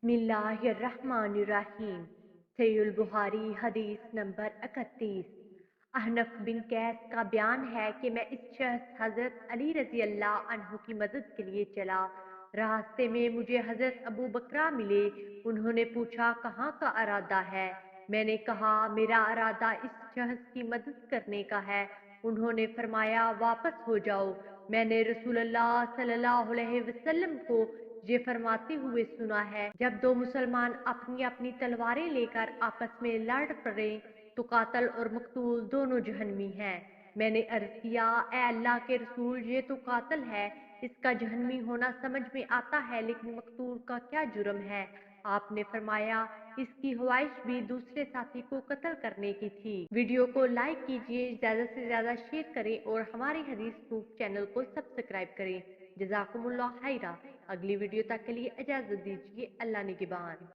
बिस्मिल्लाहिर्रहमानिर्रहीम। सहीहुल बुखारी हदीस नंबर 31। अहनफ बिन कैस का बयान है कि मैं इस शख्स हजरत अली रजी अल्लाह अन्हु की मदद के लिए चला। रास्ते में मुझे हजरत अबू बकरा मिले। उन्होंने पूछा कहाँ का इरादा है। मैंने कहा मेरा इरादा इस शख्स की मदद करने का है। उन्होंने फरमाया वापस हो जाओ। मैंने रसूलुल्लाह सल्लल्लाहु अलैहि वसल्लम को ये फरमाते हुए सुना है, जब दो मुसलमान अपनी अपनी तलवारें लेकर आपस में लड़ पड़े तो कातल और मकतूल दोनों जहन्नमी हैं। मैंने अर्ज किया ए अल्लाह के रसूल, ये तो कातल है, इसका जहन्नमी होना समझ में आता है, लेकिन मकतूल का क्या जुर्म है। आपने फरमाया इसकी ख्वाहिश भी दूसरे साथी को कत्ल करने की थी। वीडियो को लाइक कीजिए, ज्यादा से ज्यादा शेयर करें और हमारे हदीस प्रूफ चैनल को सब्सक्राइब करें। जज़ाकुमुल्लाह खैरा। अगली वीडियो तक के लिए इजाजत दीजिए। अल्लाह निगहबान।